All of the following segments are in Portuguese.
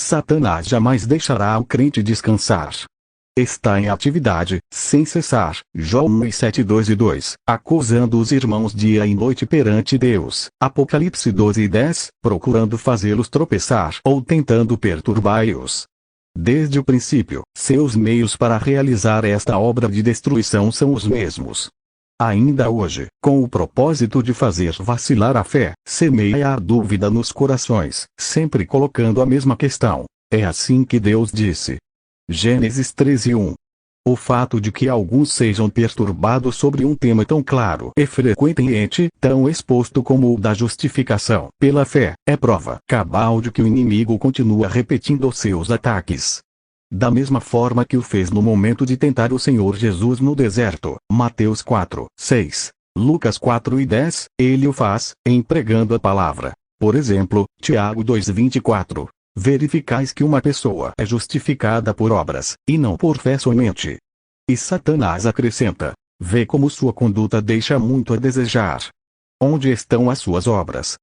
Satanás jamais deixará o crente descansar. Está em atividade, sem cessar, Jó 1:7-2, acusando os irmãos dia e noite perante Deus, Apocalipse 12:10, procurando fazê-los tropeçar ou tentando perturbá-los. Desde o princípio, seus meios para realizar esta obra de destruição são os mesmos. Ainda hoje, com o propósito de fazer vacilar a fé, semeia a dúvida nos corações, sempre colocando a mesma questão. É assim que Deus disse. Gênesis 13:1. O fato de que alguns sejam perturbados sobre um tema tão claro e frequentemente tão exposto como o da justificação pela fé, é prova cabal de que o inimigo continua repetindo seus ataques. Da mesma forma que o fez no momento de tentar o Senhor Jesus no deserto, Mateus 4:6, Lucas 4:10, ele o faz, empregando a palavra. Por exemplo, Tiago 2:24. Verificais que uma pessoa é justificada por obras, e não por fé somente. E Satanás acrescenta: vê como sua conduta deixa muito a desejar. Onde estão as suas obras?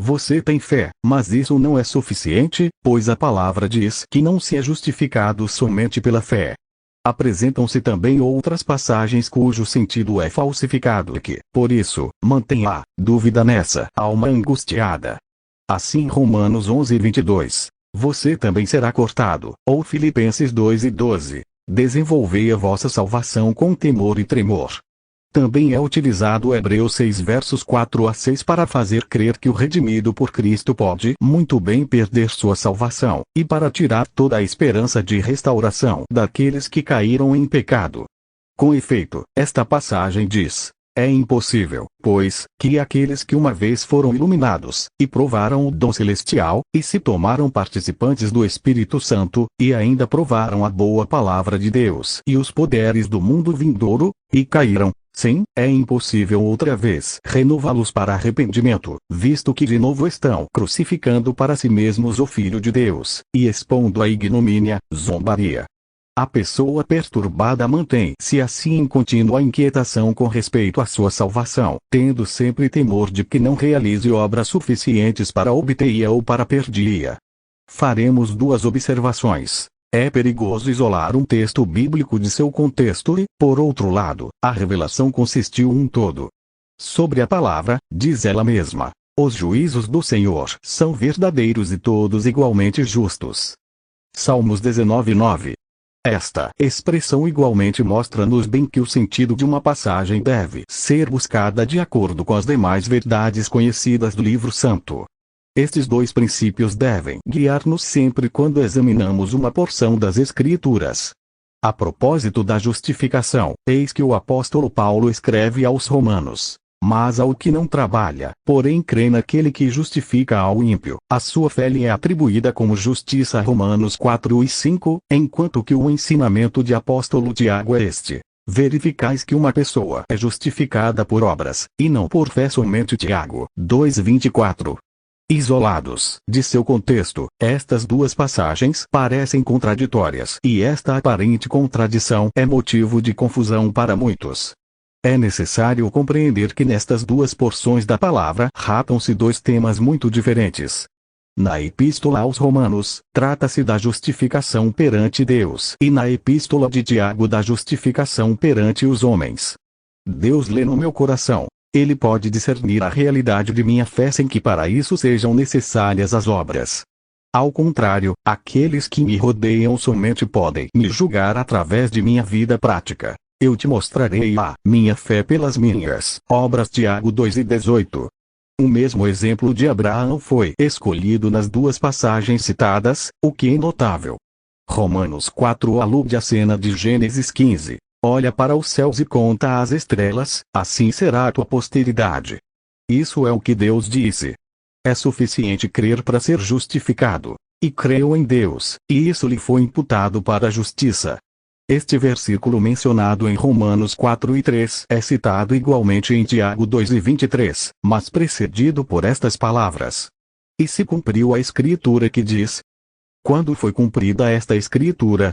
Você tem fé, mas isso não é suficiente, pois a palavra diz que não se é justificado somente pela fé. Apresentam-se também outras passagens cujo sentido é falsificado e que, por isso, mantém a dúvida nessa alma angustiada. Assim Romanos 11:22. Você também será cortado, ou Filipenses 2:12. Desenvolvei a vossa salvação com temor e tremor. Também é utilizado Hebreus 6 versos 4-6 para fazer crer que o redimido por Cristo pode muito bem perder sua salvação, e para tirar toda a esperança de restauração daqueles que caíram em pecado. Com efeito, esta passagem diz: é impossível, pois, que aqueles que uma vez foram iluminados, e provaram o dom celestial, e se tomaram participantes do Espírito Santo, e ainda provaram a boa palavra de Deus e os poderes do mundo vindouro, e caíram, sim, é impossível outra vez renová-los para arrependimento, visto que de novo estão crucificando para si mesmos o Filho de Deus, e expondo a ignomínia, zombaria. A pessoa perturbada mantém-se assim em contínua inquietação com respeito à sua salvação, tendo sempre temor de que não realize obras suficientes para obter-a ou para perder-a. Faremos duas observações. É perigoso isolar um texto bíblico de seu contexto e, por outro lado, a revelação consistiu um todo. Sobre a palavra, diz ela mesma: os juízos do Senhor são verdadeiros e todos igualmente justos. Salmos 19:9. Esta expressão igualmente mostra-nos bem que o sentido de uma passagem deve ser buscada de acordo com as demais verdades conhecidas do livro santo. Estes dois princípios devem guiar-nos sempre quando examinamos uma porção das Escrituras. A propósito da justificação, eis que o apóstolo Paulo escreve aos Romanos: mas ao que não trabalha, porém crê naquele que justifica ao ímpio, a sua fé lhe é atribuída como justiça. Romanos 4:5, enquanto que o ensinamento de apóstolo Tiago é este: verificais que uma pessoa é justificada por obras, e não por fé somente. Tiago 2:24. Isolados de seu contexto, estas duas passagens parecem contraditórias, e esta aparente contradição é motivo de confusão para muitos. É necessário compreender que nestas duas porções da palavra tratam-se dois temas muito diferentes. Na Epístola aos Romanos, trata-se da justificação perante Deus, e na Epístola de Tiago da justificação perante os homens. Deus lê no meu coração. Ele pode discernir a realidade de minha fé sem que para isso sejam necessárias as obras. Ao contrário, aqueles que me rodeiam somente podem me julgar através de minha vida prática. Eu te mostrarei a minha fé pelas minhas obras. Tiago 2:18. O mesmo exemplo de Abraão foi escolhido nas duas passagens citadas, o que é notável. Romanos 4 alude à cena de Gênesis 15. Olha para os céus e conta as estrelas, assim será a tua posteridade. Isso é o que Deus disse. É suficiente crer para ser justificado. E creu em Deus, e isso lhe foi imputado para a justiça. Este versículo mencionado em Romanos 4:3 é citado igualmente em Tiago 2:23, mas precedido por estas palavras: e se cumpriu a escritura que diz. Quando foi cumprida esta escritura?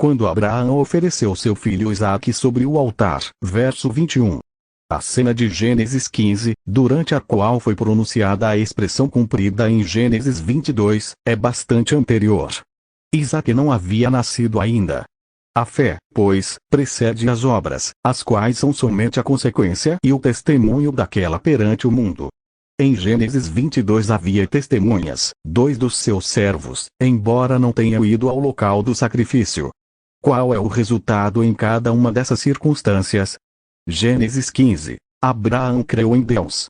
Quando Abraão ofereceu seu filho Isaque sobre o altar. Verso 21. A cena de Gênesis 15, durante a qual foi pronunciada a expressão cumprida em Gênesis 22, é bastante anterior. Isaque não havia nascido ainda. A fé, pois, precede as obras, as quais são somente a consequência e o testemunho daquela perante o mundo. Em Gênesis 22 havia testemunhas, 2 dos seus servos, embora não tenham ido ao local do sacrifício. Qual é o resultado em cada uma dessas circunstâncias? Gênesis 15. Abraão creu em Deus.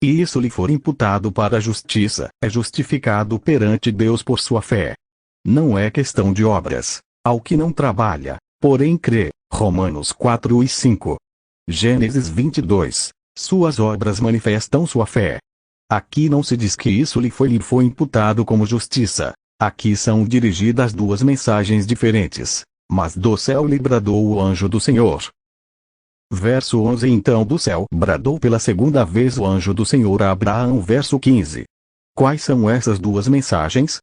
E isso lhe for imputado para a justiça, é justificado perante Deus por sua fé. Não é questão de obras, ao que não trabalha, porém crê. Romanos 4 e 5. Gênesis 22. Suas obras manifestam sua fé. Aqui não se diz que isso lhe foi imputado como justiça. Aqui são dirigidas duas mensagens diferentes. Mas do céu lhe bradou o anjo do Senhor. Verso 11. Então do céu bradou pela segunda vez o anjo do Senhor a Abraão. Verso 15. Quais são essas duas mensagens?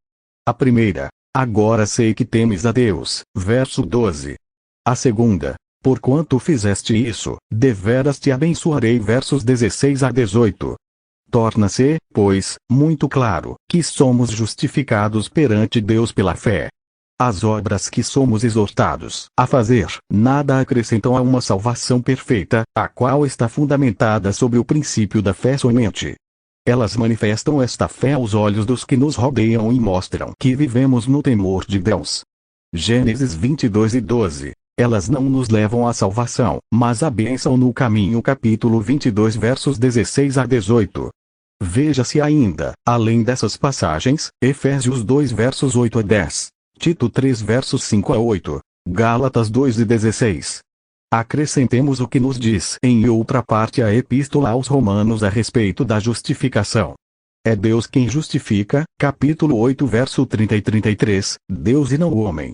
A primeira: agora sei que temes a Deus. Verso 12. A segunda: porquanto fizeste isso, deveras te abençoarei. Versos 16 a 18. Torna-se, pois, muito claro, que somos justificados perante Deus pela fé. As obras que somos exortados a fazer, nada acrescentam a uma salvação perfeita, a qual está fundamentada sobre o princípio da fé somente. Elas manifestam esta fé aos olhos dos que nos rodeiam e mostram que vivemos no temor de Deus. Gênesis 22 e 12. Elas não nos levam à salvação, mas à bênção no caminho. Capítulo 22 versos 16 a 18. Veja-se ainda, além dessas passagens, Efésios 2 versos 8 a 10. Tito 3 versos 5 a 8, Gálatas 2 e 16. Acrescentemos o que nos diz em outra parte a Epístola aos Romanos a respeito da justificação. É Deus quem justifica, capítulo 8 verso 30 e 33, Deus e não o homem.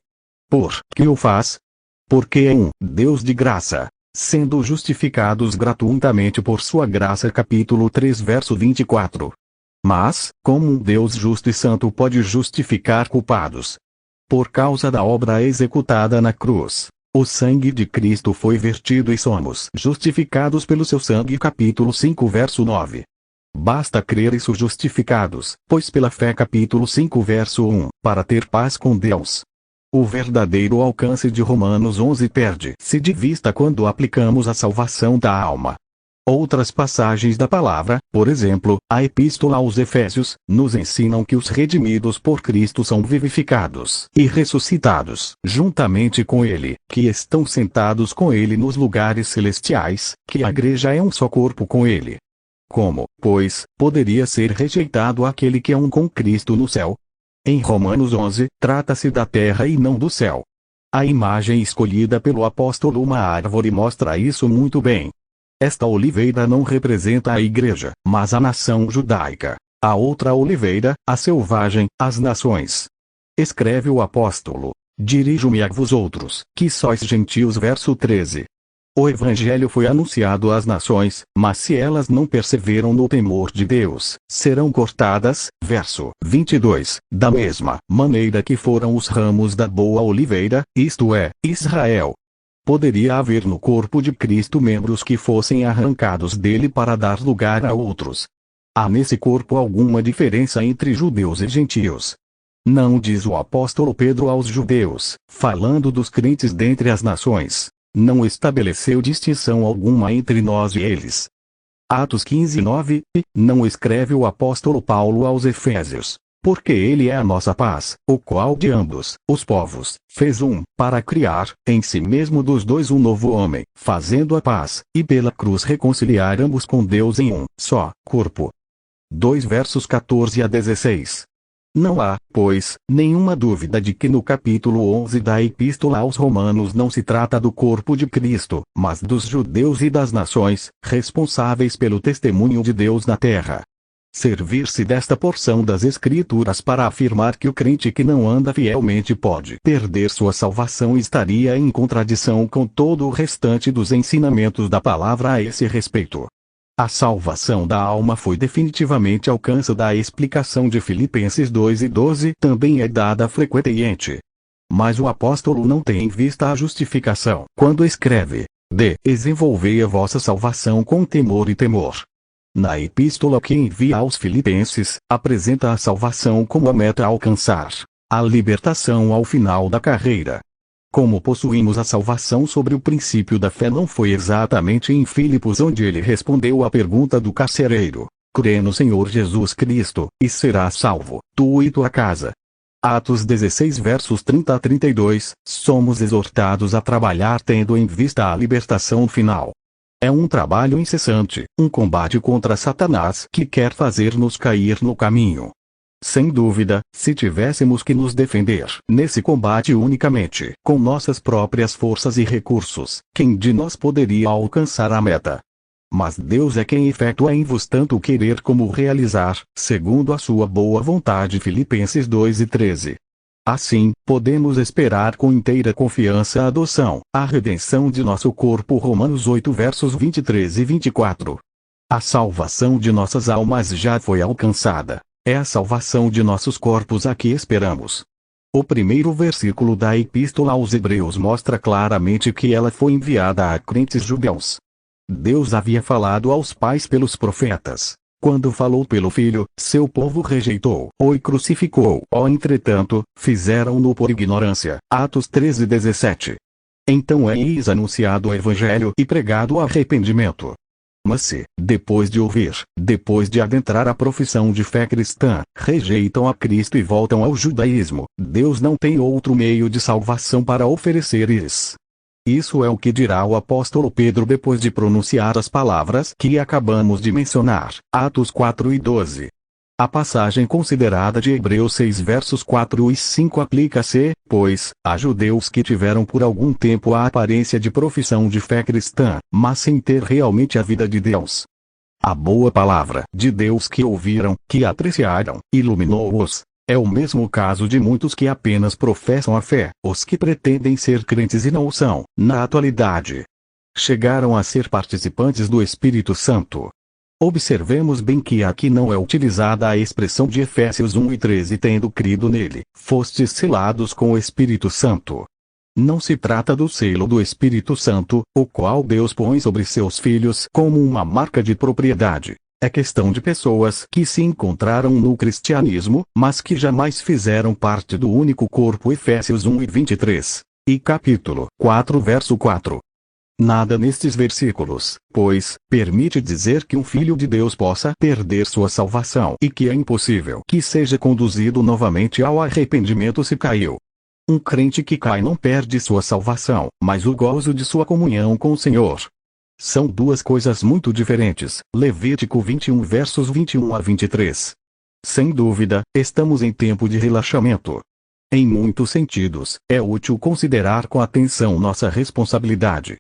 Por que o faz? Porque é um Deus de graça, sendo justificados gratuitamente por sua graça. Capítulo 3 verso 24. Mas, como um Deus justo e santo pode justificar culpados? Por causa da obra executada na cruz, o sangue de Cristo foi vertido e somos justificados pelo seu sangue. Capítulo 5 verso 9. Basta crer e ser justificados, pois pela fé. Capítulo 5 verso 1, para ter paz com Deus. O verdadeiro alcance de Romanos 11 perde-se de vista quando aplicamos a salvação da alma. Outras passagens da palavra, por exemplo, a Epístola aos Efésios, nos ensinam que os redimidos por Cristo são vivificados e ressuscitados juntamente com Ele, que estão sentados com Ele nos lugares celestiais, que a igreja é um só corpo com Ele. Como, pois, poderia ser rejeitado aquele que é um com Cristo no céu? Em Romanos 11, trata-se da terra e não do céu. A imagem escolhida pelo apóstolo, uma árvore, mostra isso muito bem. Esta oliveira não representa a igreja, mas a nação judaica. A outra oliveira, a selvagem, as nações. Escreve o apóstolo: dirijo-me a vós outros, que sois gentios. Verso 13. O evangelho foi anunciado às nações, mas se elas não perseveram no temor de Deus, serão cortadas. Verso 22. Da mesma maneira que foram os ramos da boa oliveira, isto é, Israel. Poderia haver no corpo de Cristo membros que fossem arrancados dele para dar lugar a outros. Há nesse corpo alguma diferença entre judeus e gentios? Não diz o apóstolo Pedro aos judeus, falando dos crentes dentre as nações. Não estabeleceu distinção alguma entre nós e eles. Atos 15, 9, não escreve o apóstolo Paulo aos Efésios: porque ele é a nossa paz, o qual de ambos os povos fez um, para criar, em si mesmo dos dois um novo homem, fazendo a paz, e pela cruz reconciliar ambos com Deus em um só corpo. 2 versos 14 a 16. Não há, pois, nenhuma dúvida de que no capítulo 11 da Epístola aos Romanos não se trata do corpo de Cristo, mas dos judeus e das nações, responsáveis pelo testemunho de Deus na terra. Servir-se desta porção das Escrituras para afirmar que o crente que não anda fielmente pode perder sua salvação estaria em contradição com todo o restante dos ensinamentos da palavra a esse respeito. A salvação da alma foi definitivamente alcançada. Da explicação de Filipenses 2 e 12 também é dada frequentemente. Mas o apóstolo não tem em vista a justificação quando escreve: D. Desenvolvei a vossa salvação com temor e temor. Na epístola que envia aos Filipenses, apresenta a salvação como a meta a alcançar, a libertação ao final da carreira. Como possuímos a salvação sobre o princípio da fé, não foi exatamente em Filipos onde ele respondeu à pergunta do carcereiro: crê no Senhor Jesus Cristo, e serás salvo, tu e tua casa. Atos 16 versos 30 a 32, somos exortados a trabalhar tendo em vista a libertação final. É um trabalho incessante, um combate contra Satanás que quer fazer-nos cair no caminho. Sem dúvida, se tivéssemos que nos defender nesse combate unicamente com nossas próprias forças e recursos, quem de nós poderia alcançar a meta? Mas Deus é quem efetua em vos tanto o querer como o realizar, segundo a sua boa vontade. Filipenses 2:13. Assim, podemos esperar com inteira confiança a adoção, a redenção de nosso corpo. Romanos 8 versos 23 e 24. A salvação de nossas almas já foi alcançada. É a salvação de nossos corpos a que esperamos. O primeiro versículo da Epístola aos Hebreus mostra claramente que ela foi enviada a crentes judeus. Deus havia falado aos pais pelos profetas. Quando falou pelo Filho, seu povo rejeitou-o e crucificou-o. Entretanto, fizeram-no por ignorância. Atos 13:17. Então é-lhes anunciado o Evangelho e pregado o arrependimento. Mas se, depois de ouvir, depois de adentrar a profissão de fé cristã, rejeitam a Cristo e voltam ao judaísmo, Deus não tem outro meio de salvação para oferecer-lhes. Isso é o que dirá o apóstolo Pedro depois de pronunciar as palavras que acabamos de mencionar, Atos 4:12. A passagem considerada de Hebreus 6 versos 4 e 5 aplica-se, pois, a judeus que tiveram por algum tempo a aparência de profissão de fé cristã, mas sem ter realmente a vida de Deus. A boa palavra de Deus que ouviram, que apreciaram, iluminou-os. É o mesmo caso de muitos que apenas professam a fé, os que pretendem ser crentes e não o são, na atualidade. Chegaram a ser participantes do Espírito Santo. Observemos bem que aqui não é utilizada a expressão de Efésios 1:13 tendo crido nele, fostes selados com o Espírito Santo. Não se trata do selo do Espírito Santo, o qual Deus põe sobre seus filhos como uma marca de propriedade. É questão de pessoas que se encontraram no cristianismo, mas que jamais fizeram parte do único corpo. Efésios 1:23. E capítulo 4 verso 4. Nada nestes versículos, pois, permite dizer que um filho de Deus possa perder sua salvação e que é impossível que seja conduzido novamente ao arrependimento se caiu. Um crente que cai não perde sua salvação, mas o gozo de sua comunhão com o Senhor. São duas coisas muito diferentes. Levítico 21 versos 21 a 23. Sem dúvida, estamos em tempo de relaxamento. Em muitos sentidos, é útil considerar com atenção nossa responsabilidade.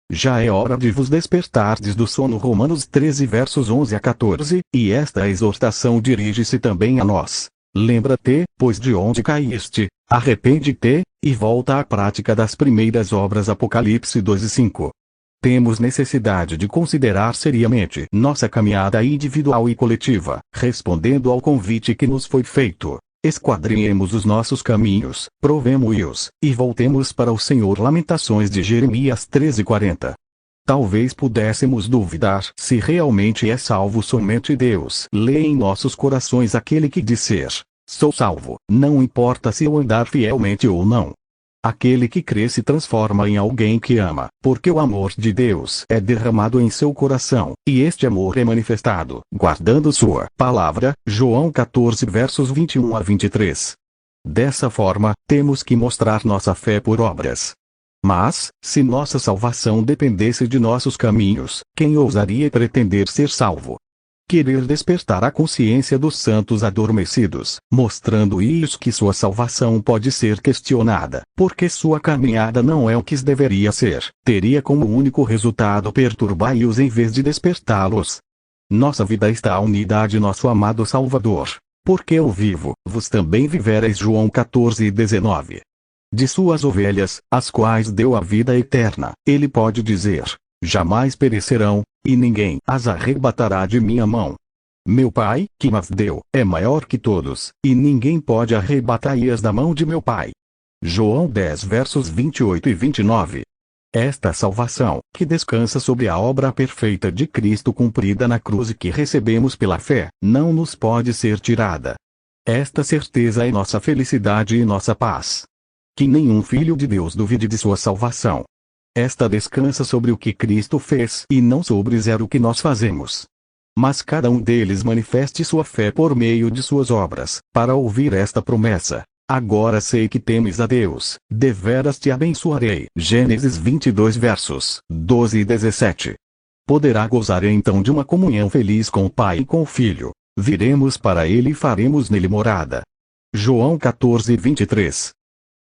Já é hora de vos despertardes do sono. Romanos 13 versos 11 a 14, e esta exortação dirige-se também a nós. Lembra-te, pois de onde caíste, arrepende-te, e volta à prática das primeiras obras. Apocalipse 2:5. Temos necessidade de considerar seriamente nossa caminhada individual e coletiva, respondendo ao convite que nos foi feito. Esquadrinhemos os nossos caminhos, provemo-os, e voltemos para o Senhor. Lamentações de Jeremias 13:40. Talvez pudéssemos duvidar se realmente é salvo somente Deus. Lê em nossos corações aquele que disser: sou salvo, não importa se eu andar fielmente ou não. Aquele que crê se transforma em alguém que ama, porque o amor de Deus é derramado em seu coração, e este amor é manifestado, guardando sua palavra. João 14 versos 21 a 23. Dessa forma, temos que mostrar nossa fé por obras. Mas, se nossa salvação dependesse de nossos caminhos, quem ousaria pretender ser salvo? Querer despertar a consciência dos santos adormecidos, mostrando-lhes que sua salvação pode ser questionada, porque sua caminhada não é o que deveria ser, teria como único resultado perturbar-os em vez de despertá-los. Nossa vida está unida à de nosso amado Salvador. Porque eu vivo, vos também vivereis. João 14:19. De suas ovelhas, as quais deu a vida eterna, ele pode dizer: jamais perecerão, e ninguém as arrebatará de minha mão. Meu Pai, que mas deu, é maior que todos, e ninguém pode arrebatar-as da mão de meu Pai. João 10 versos 28 e 29. Esta salvação, que descansa sobre a obra perfeita de Cristo cumprida na cruz e que recebemos pela fé, não nos pode ser tirada. Esta certeza é nossa felicidade e nossa paz. Que nenhum filho de Deus duvide de sua salvação. Esta descansa sobre o que Cristo fez e não sobre o que nós fazemos. Mas cada um deles manifeste sua fé por meio de suas obras, para ouvir esta promessa. Agora sei que temes a Deus, deveras te abençoarei. Gênesis 22 versos 12 e 17. Poderá gozar então de uma comunhão feliz com o Pai e com o Filho. Viremos para ele e faremos nele morada. João 14, 23.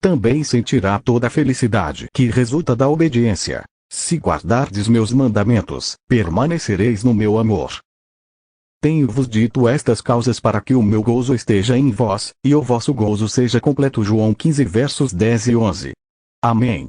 Também sentirá toda a felicidade que resulta da obediência. Se guardardes meus mandamentos, permanecereis no meu amor. Tenho-vos dito estas causas para que o meu gozo esteja em vós, e o vosso gozo seja completo. João 15 versos 10 e 11. Amém.